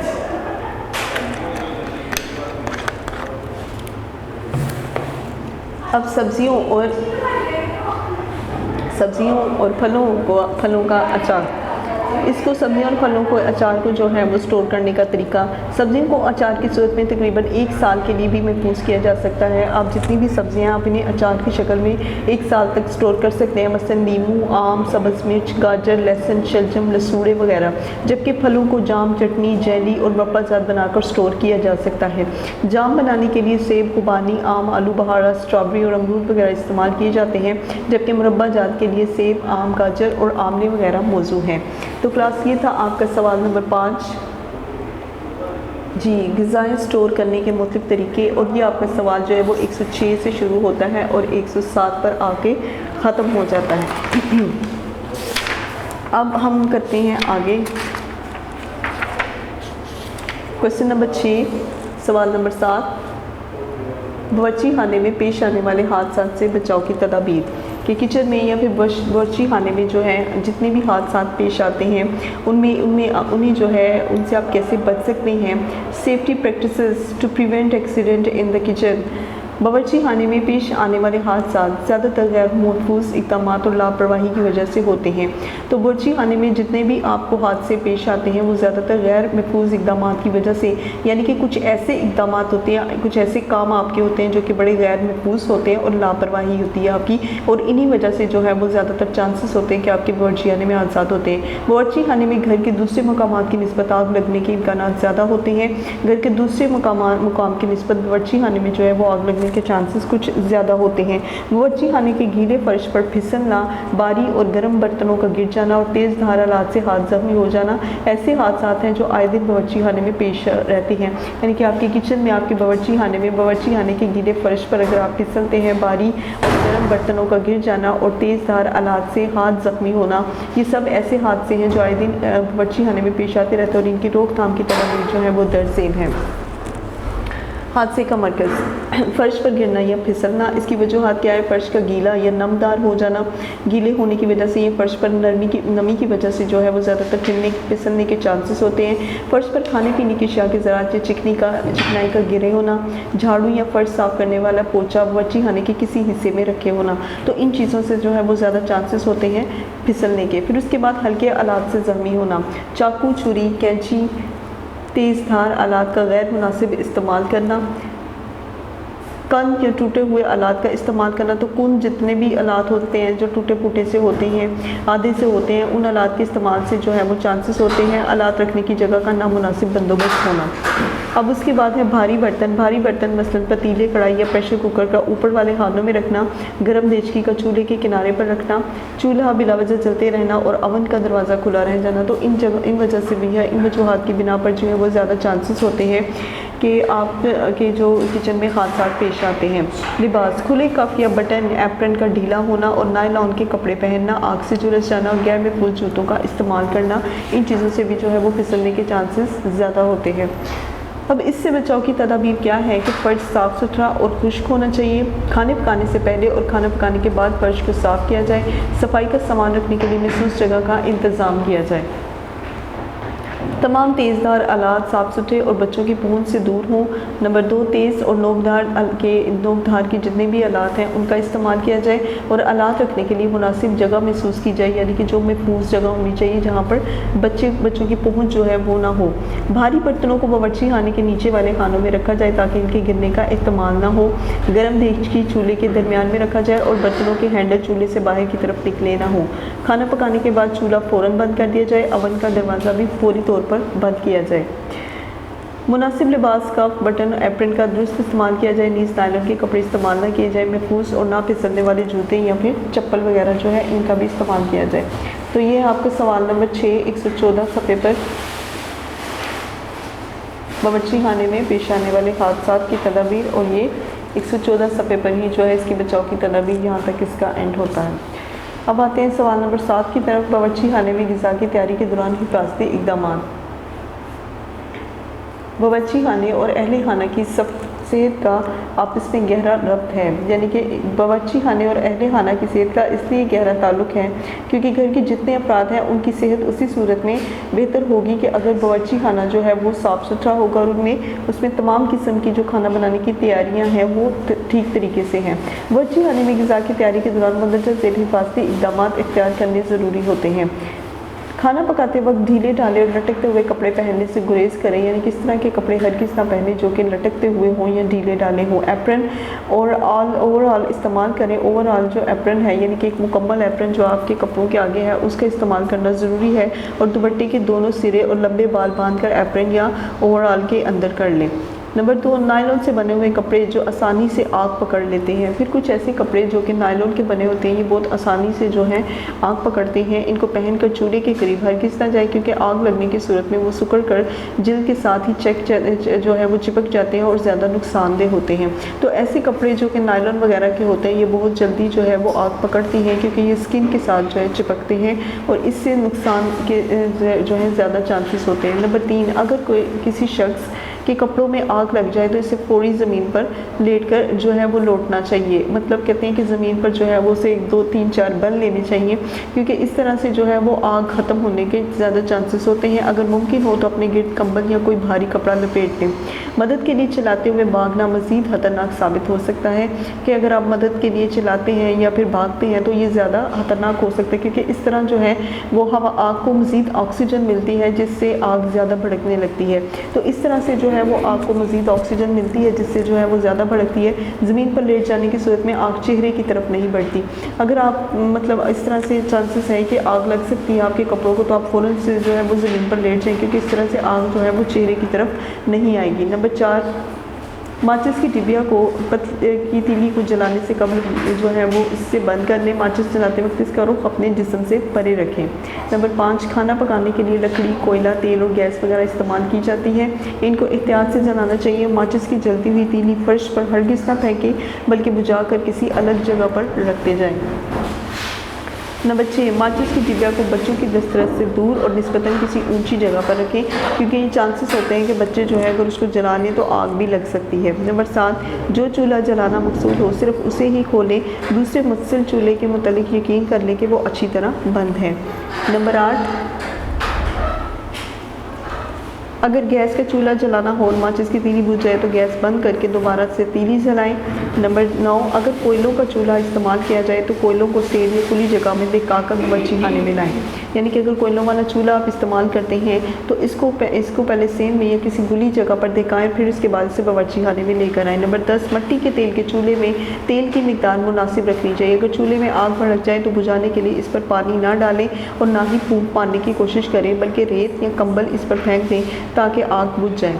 अब सब्जियों और फलों का अचार। इसको सब्जियों और फलों को अचार को जो है वो स्टोर करने का तरीका, सब्जियों को अचार की सूरत में तकरीबन 1 साल के लिए भी महफूज किया जा सकता है। आप जितनी भी सब्जियां आप इन्हें अचार की शक्ल में 1 साल तक स्टोर कर सकते हैं, मसलन नींबू, आम, सब्ज़ मिर्च, गाजर, लहसुन, शलजम, लसूड़े वगैरह। जबकि फलों को जाम, चटनी, जेली और मुरब्बाजात बनाकर स्टोर किया जा सकता है। जाम बनाने के लिए सेब, खुबानी, आम, आलू बहारा, स्ट्रॉबेरी और अमरूद वगैरह इस्तेमाल किए जाते हैं, जबकि मुरब्बाजात के लिए सेब, आम, गाजर और आमले वगैरह मौजू हैं। तो क्लास ये था आपका सवाल नंबर 5 जी, ग़िज़ाएँ स्टोर करने के मुख्तलिफ़ तरीके। और ये आपका सवाल जो है वो 106 से शुरू होता है और 107 पर आके ख़त्म हो जाता है। अब हम करते हैं आगे क्वेश्चन नंबर 6, सवाल नंबर 7, बावर्ची खाने में पेश आने वाले हादसात से बचाव की तदाबीर। कि किचन में या फिर बावर्ची खाने में जो है जितने भी हादसा पेश आते हैं उन्हें जो है उनसे आप कैसे बच सकते हैं। Safety practices to prevent accident in the kitchen. बावर्ची खाने में पेश आने वाले हादसा ज़्यादातर गैर महफूज इक़दाम और लापरवाही की वजह से होते हैं। तो बावर्ची खाने में जितने भी आपको हादसे पेश आते हैं वो ज़्यादातर गैर महफूज इक़दाम की वजह से, यानी कि कुछ ऐसे इक़दाम होते हैं, कुछ ऐसे काम आपके होते हैं जो कि बड़े गैर महफूज होते हैं और लापरवाही होती है आपकी, और इन्हीं वजह से जो है वो ज़्यादातर चांसेस होते हैं कि आपके बावर्ची खाने में हादसा होते हैं। बावर्ची खाने में घर के दूसरे मकामात की निस्बत आग लगने के इम्कान ज़्यादा होते हैं। घर के दूसरे मुकाम की निस्बत बावर्ची खाने में जो है वो आग लगने के चांसेस कुछ ज़्यादा होते हैं। बावर्ची खाने के गीले फर्श पर फिसलना, भारी और गर्म बर्तनों का गिर जाना और तेज़ धार आलात से हाथ जख्मी हो जाना ऐसे हादसा हैं जो आए दिन बावर्ची खाने में पेश रहते हैं। यानी कि आपके किचन में, आपके बावर्ची खाने के गीले फर्श पर अगर आप फिसलते हैं, भारी और गर्म बर्तनों का गिर जाना और तेज़ धार आलात से हाथ जख्मी होना, ये सब ऐसे हादसे हैं जो आए दिन बावर्ची खाने में पेश आते रहते हैं और इनकी रोकथाम की तरफ जो है वो दरसेल है। हादसे का मरकज़, फ़र्श पर गिरना या फिसलना। इसकी वजूहात क्या है? फ़र्श का गीला या नमदार हो जाना। गीले होने की वजह से ये फ़र्श पर नमी की वजह से जो है वो ज़्यादातर फिसलने के चांसेस होते हैं। फ़र्श पर खाने पीने की अशिया के ज़रात या चिकनाई का गिरे होना। झाड़ू या फ़र्श साफ़ करने वाला पोछा बावर्ची खाने के किसी हिस्से में रखे होना, तो इन चीज़ों से जो है वो ज़्यादा चांसेस होते हैं फिसलने के। फिर उसके बाद हल्के आलात से ज़ख्मी होना। चाकू, छुरी, कैंची, तेज़ धार आलात का गैर मुनासिब इस्तेमाल करना। कंद या टूटे हुए आलात का इस्तेमाल करना। तो कुन जितने भी आलात होते हैं जो टूटे फूटे से होते हैं, आधे से होते हैं, उन आलात के इस्तेमाल से जो है वो चांसेस होते हैं आलात रखने की जगह का नामुनासिब बंदोबस्त होना। अब उसके बाद है भारी बर्तन मसलन पतीले, कढ़ाई या प्रेशर कुकर का ऊपर वाले खानों में रखना। गर्म देचकी का चूल्हे के किनारे पर रखना। चूल्हा बिलावजह जलते रहना और अवन का दरवाज़ा खुला रह जाना। तो इन वजह से भी है, इन वजूहात की बिना पर जो है वो ज़्यादा चांसेस होते हैं कि आप के जो किचन में हादसा पेश आते हैं। लिबास, खुले कफ या बटन एप्रन का ढीला होना और नायलॉन के कपड़े पहनना, आग से झुलस जाना और गैर महफूज जूतों का इस्तेमाल करना, इन चीज़ों से भी जो है वो फिसलने के चांसेस ज़्यादा होते हैं। अब इससे बचाव की तदाबीर क्या है कि फ़र्श साफ़ सुथरा और खुश्क होना चाहिए। खाने पकाने से पहले और खाना पकाने के बाद फ़र्श को साफ़ किया जाए। सफाई का सामान रखने के लिए महसूस जगह का इंतज़ाम किया जाए। तमाम तेज़धार आलात साफ़ सुथरे और बच्चों की पहुंच से दूर हों। नंबर 2, तेज़ और नोकधार के जितने भी आलात हैं उनका इस्तेमाल किया जाए और आलात रखने के लिए मुनासिब जगह महसूस की जाए, यानी कि जो महफूज जगह होनी चाहिए जहाँ पर बच्चों की पहुंच जो है वो ना हो। भारी बर्तनों को बावर्ची खाने के नीचे वाले खानों में रखा जाए ताकि इनके गिरने का इस्तेमाल ना हो। गर्म देचकी चूल्हे के दरमियान में रखा जाए और बर्तनों के हैंडल चूल्हे से बाहर की तरफ निकले ना हो। खाना पकाने के बाद चूल्हा फ़ौरन बंद कर दिया जाए। अवन का दरवाज़ा भी फौरी तौर पर बंद किया जाए। मुनासिब लिबास का बटन एप्रन का दुरुस्त इस्तेमाल किया जाए। नीज नायलॉन के कपड़े इस्तेमाल ना किए जाए। महफूज और ना फिसलने वाले जूते या फिर चप्पल वगैरह जो है इनका भी इस्तेमाल किया जाए। तो ये है आपका सवाल नंबर 6 114 सफ़े पर बावर्ची खाने में पेश आने वाले हादसात की तदाबीर, और ये 114 सफ़े पर ही जो है इसकी बचाव की तदाबीर, यहाँ तक इसका एंड होता है। अब आते हैं सवाल नंबर 7 की तरफ। बावर्ची खाने में ग़िज़ा की तैयारी के दौरान हिफाजती इक़दाम। बावर्ची खाने और अहले खाना की सेहत का आपस में गहरा रब्त है, यानी कि बावर्ची खाने और अहले खाना की सेहत का इसलिए गहरा ताल्लुक़ है क्योंकि घर के जितने अफराद हैं उनकी सेहत उसी सूरत में बेहतर होगी कि अगर बावर्ची खाना जो है वो साफ़ सुथरा होगा और उसमें तमाम किस्म की जो खाना बनाने की तैयारियां हैं वो ठीक तरीके से हैं। बावर्ची खाने में ग़िज़ा की तैयारी के दौरान मंदरजा झेल हिफाजती इक़दाम इख्तियार करने ज़रूरी होते हैं। खाना पकाते वक्त ढीले ढाले और लटकते हुए कपड़े पहनने से गुरेज करें, यानी किस तरह के कपड़े हरगिज़ ना पहने जो कि लटकते हुए हों या ढीले डाले हों। एप्रन और ओवरऑल इस्तेमाल करें। ओवरऑल जो एप्रन है, यानी कि एक मुकम्मल एप्रन जो आपके कपड़ों के आगे है उसका इस्तेमाल करना ज़रूरी है, और दुपट्टे के दोनों सिरे और लंबे बाल बांधकर एप्रन या ओवरऑल के अंदर कर लें। नंबर 2, नायलॉन से बने हुए कपड़े जो आसानी से आग पकड़ लेते हैं। फिर कुछ ऐसे कपड़े जो कि नायलॉन के बने होते हैं ये बहुत आसानी से जो है आग पकड़ते हैं। इनको पहनकर चूल्हे के करीब हरगिज़ ना जाए क्योंकि आग लगने की सूरत में वो सिकुड़ कर जिल्द के साथ ही जो है वो चिपक जाते हैं और ज़्यादा नुकसानदेह होते हैं। तो ऐसे कपड़े जो कि नायलॉन वगैरह के होते हैं ये बहुत जल्दी जो है वो आग पकड़ती हैं क्योंकि ये स्किन के साथ जो है चिपकते हैं और इससे नुकसान के जो है ज़्यादा चांसेस होते हैं। नंबर 3, अगर कोई किसी शख्स कि कपड़ों में आग लग जाए तो इसे फौरी ज़मीन पर लेटकर जो है वो लौटना चाहिए। मतलब कहते हैं कि ज़मीन पर जो है वो उसे 2 3 4 बल लेने चाहिए, क्योंकि इस तरह से जो है वो आग ख़त्म होने के ज़्यादा चांसेस होते हैं। अगर मुमकिन हो तो अपने गिर्द कंबल या कोई भारी कपड़ा लपेट लें। मदद के लिए चलाते हुए भागना मज़ीद ख़तरनाक साबित हो सकता है कि अगर आप मदद के लिए चलाते हैं या फिर भागते हैं तो ये ज़्यादा ख़तरनाक हो सकता है, क्योंकि इस तरह जो है वो हवा आग को मज़ीद ऑक्सीजन मिलती है जिससे आग ज़्यादा भड़कने लगती है। तो इस तरह से जो है वो आग को मज़ीद ऑक्सीजन मिलती है जिससे जो है वो ज़्यादा भड़कती है। ज़मीन पर लेट जाने की सूरत में आग चेहरे की तरफ नहीं बढ़ती। अगर आप मतलब इस तरह से चांसेस है कि आग लग सकती है आपके कपड़ों को, तो आप फ़ौरन से जो है वो ज़मीन पर लेट जाएं, क्योंकि इस तरह से आग जो है वो चेहरे की तरफ नहीं आएगी। नंबर 4, माचिस की डिबिया को की तीली को जलाने से कबल जो है वो इससे बंद कर लें। माचिस जलाते वक्त इसका रुख अपने जिस्म से परे रखें। नंबर 5, खाना पकाने के लिए लकड़ी, कोयला, तेल और गैस वगैरह इस्तेमाल की जाती है। इनको एहतियात से जलाना चाहिए। माचिस की जलती हुई तीली फर्श पर हरगिज़ ना फेंकें, बल्कि बुझा कर किसी अलग जगह पर रखते जाएँ। नंबर 6, माचिस की डिबिया को बच्चों की दस्तरस से दूर और निस्बतन किसी ऊंची जगह पर रखें, क्योंकि ये चांसेस होते हैं कि बच्चे जो है अगर उसको जला लें तो आग भी लग सकती है। नंबर 7, जो चूल्हा जलाना मकसूद हो सिर्फ उसे ही खोलें। दूसरे मुतसिल चूल्हे के मुतालिक यकीन कर लें कि वो अच्छी तरह बंद है। नंबर 8, अगर गैस का चूल्हा जलाना हो और माचिस की तीली बुझ जाए तो गैस बंद करके दोबारा से तीली जलाएं। नंबर 9, अगर कोयलों का चूल्हा इस्तेमाल किया जाए तो कोयलों को सेल या खुली जगह में दिखाकर बावर्ची खाने में लाएं। यानी कि अगर कोयलों वाला चूल्हा आप इस्तेमाल करते हैं तो इसको पहले सेम में या किसी खुली जगह पर दिखाएं, फिर उसके बाद इसे बावर्ची खाने में लेकर आएँ। नंबर 10, मट्टी के तेल के चूल्हे में तेल की मिकदार मुनासिब रखनी चाहिए। अगर चूल्हे में आग भड़क जाए तो बुझाने के लिए इस पर पानी ना डालें और ना ही फूंक मारने की कोशिश करें, बल्कि रेत या कंबल इस पर फेंक दें ताकि आग बुझ जाए।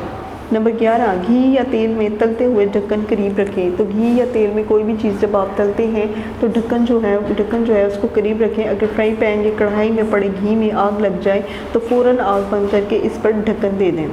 नंबर 11, घी या तेल में तलते हुए ढक्कन करीब रखें। तो घी या तेल में कोई भी चीज़ जब आप तलते हैं तो ढक्कन जो है उसको करीब रखें। अगर फ्राई पैन या कढ़ाई में पड़े घी में आग लग जाए तो फ़ौरन आग बंद करके इस पर ढक्कन दे दें।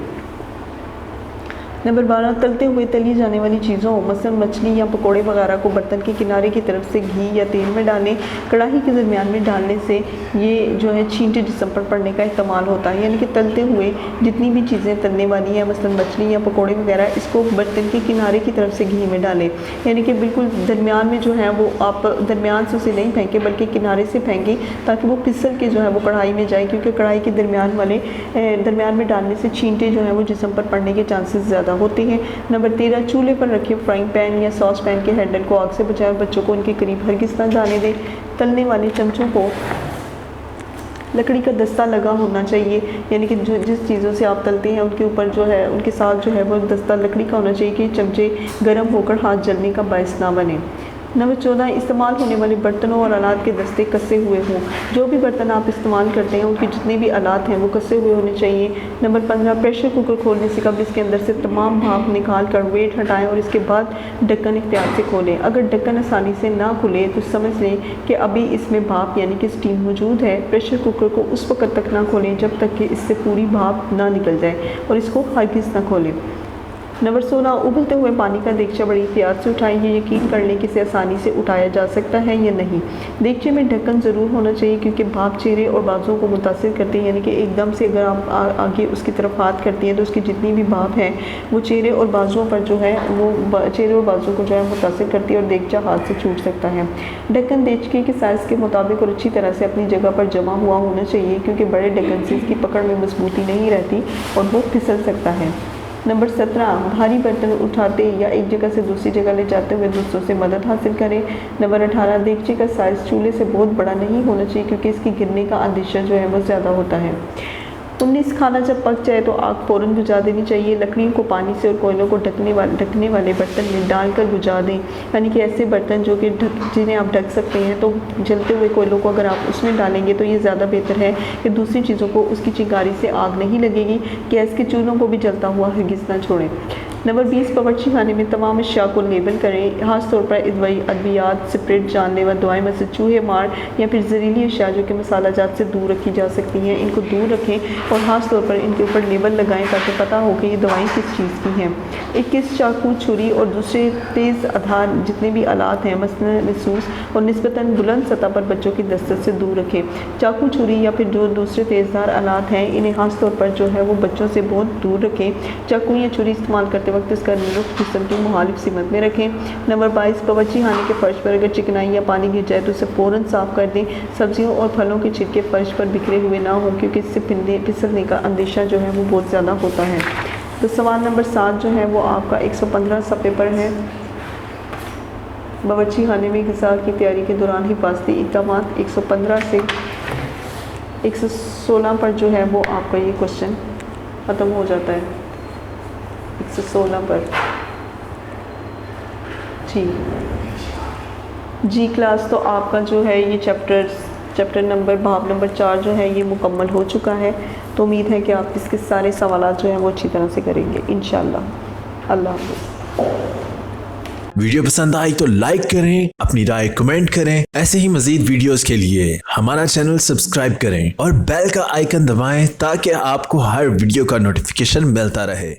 नंबर 12, तलते हुए तली जाने वाली चीज़ों मसलन मछली या पकोड़े वगैरह को बर्तन के किनारे की तरफ से घी या तेल में डालें। कढ़ाई के दरमियान में डालने से ये जो है छींटे जिस्म पर पड़ने का इस्तेमाल होता है। यानी कि तलते हुए जितनी भी चीज़ें तलने वाली हैं मसलन मछली या पकोड़े वगैरह, इसको बर्तन के किनारे की तरफ से घी में डालें। यानी कि बिल्कुल दरमियान में जो है वो आप दरमियान से उसे नहीं फेंकें बल्कि किनारे से फेंकें ताकि वो फिसल के जो है वो कढ़ाई में जाए, क्योंकि कढ़ाई के दरमियान में डालने से छींटे जो हैं वो जिस्म पर पड़ने के चांसेस ज़्यादा होते हैं। नंबर 13, चूल्हे पर रखे फ्राइंग पैन या सॉस पैन के हैंडल को आग से बचाएं और बच्चों को उनके करीब हरगिज़ ना जाने दें। तलने वाले चमचों को लकड़ी का दस्ता लगा होना चाहिए, यानी कि जिस चीज़ों से आप तलते हैं उनके ऊपर जो है उनके साथ जो है वो दस्ता लकड़ी का होना चाहिए कि चमचे गर्म होकर हाथ जलने का बायस ना बने। नंबर 14, इस्तेमाल होने वाले बर्तनों और आलात के दस्ते कसे हुए हों। जो भी बर्तन आप इस्तेमाल करते हैं उनके जितने भी आलात हैं वो कसे हुए होने चाहिए। नंबर 15, प्रेशर कुकर खोलने से कबल इसके अंदर से तमाम भाप निकाल कर वेट हटाएं और इसके बाद ढक्कन एहतियात से खोलें। अगर ढक्कन आसानी से ना खुले तो समझ लें कि अभी इसमें भाप यानी कि स्टीम मौजूद है। प्रेशर कुकर को उस वक्त तक ना खोलें जब तक कि इससे पूरी भाप ना निकल जाए और इसको हरगिज़ ना खोलें। नंबर 16, उबलते हुए पानी का देगचा बड़ी एहतियात से उठाएं। ये यकीन कर लें कि इसे आसानी से उठाया जा सकता है या नहीं। देगचे में ढक्कन ज़रूर होना चाहिए क्योंकि भाप चेहरे और बाजुओं को मुतासिर करती है। यानी कि एकदम से अगर आप आगे उसकी तरफ हाथ करती हैं तो उसकी जितनी भी भाप है वो चेहरे और बाजुओं पर जो है वो चेहरे और बाजुओं को जो है मुतासिर करती है और देगचा हाथ से छूट सकता है। ढक्कन देगचे के साइज़ के मुताबिक और अच्छी तरह से अपनी जगह पर जमा हुआ होना चाहिए, क्योंकि बड़े ढक्कन से इसकी पकड़ में मजबूती नहीं रहती और वो फिसल सकता है। नंबर 17, भारी बर्तन उठाते या एक जगह से दूसरी जगह ले जाते हुए दूसरों से मदद हासिल करें। नंबर 18, देगचे का साइज़ चूल्हे से बहुत बड़ा नहीं होना चाहिए क्योंकि इसकी गिरने का अंदेशा जो है वो ज़्यादा होता है। 19, खाना जब पक जाए तो आग फ़ौरन बुझा देनी चाहिए। लकड़ियों को पानी से और कोयलों को ढकने वाले बर्तन में डालकर बुझा दें। यानी कि ऐसे बर्तन जो कि जिन्हें आप ढक सकते हैं, तो जलते हुए कोयलों को अगर आप उसमें डालेंगे तो ये ज़्यादा बेहतर है कि दूसरी चीज़ों को उसकी चिंगारी से आग नहीं लगेगी। गैस के चूल्हों को भी जलता हुआ हरगिज़ ना छोड़ें। नंबर 20, बावर्ची खाने में तमाम अशिया को लेबल करें, खास तौर पर अद्वियात, स्प्रिट, जानलेवा दवाएँ मसल चूहे मार या फिर जहरीली अशिया जो कि मसाला जात से दूर रखी जा सकती हैं, इनको दूर रखें और ख़ास तौर पर इनके ऊपर लेबल लगाएं ताकि पता हो कि ये दवाएँ किस चीज़ की हैं। 21, चाकू, छुरी और दूसरे तेज़ आधार जितने भी आलात हैं मसलन महसूस और निस्बतन बुलंद सतह पर बच्चों की दस्तक से दूर रखें। चाकू, छुरी या फिर जो दूसरे तेज़धार आलात हैं इन्हें ख़ास तौर पर जो है वो बच्चों से बहुत दूर रखें। चाकू या छुरी इस्तेमाल करते वक्त इसका रुख जिस्म की मुखालिफ सिमत में रखें। नंबर 22, बावर्ची खाने के फ़र्श पर अगर चिकनाई या पानी गिर जाए तो उसे फ़ौरन साफ़ कर दें। सब्जियों और फलों के छिलके फ़र्श पर बिखरे हुए ना हों क्योंकि इससे फिसलने का अंदेशा जो है वो बहुत ज़्यादा होता है। तो सवाल नंबर 7 जो है वो आपका 115 सफ़े पर है। बावर्ची खाने में ग़िज़ा की तैयारी के दौरान हिफाजती इक़दामात 115 से 116 पर जो है वो आपका ये क्वेश्चन ख़त्म हो जाता है। 116 पर जी क्लास। तो आपका जो है ये चैप्टर नंबर बाब नंबर 4 जो है ये मुकम्मल हो चुका है। तो उम्मीद है कि आप इसके सारे सवालात जो हैं वो अच्छी तरह से करेंगे इंशाल्लाह। अल्लाह हाफ़िज़। वीडियो पसंद आई तो लाइक करें, अपनी राय कमेंट करें। ऐसे ही मजीद वीडियोस के लिए हमारा चैनल सब्सक्राइब करें और बेल का आइकन दबाएं ताकि आपको हर वीडियो का नोटिफिकेशन मिलता रहे।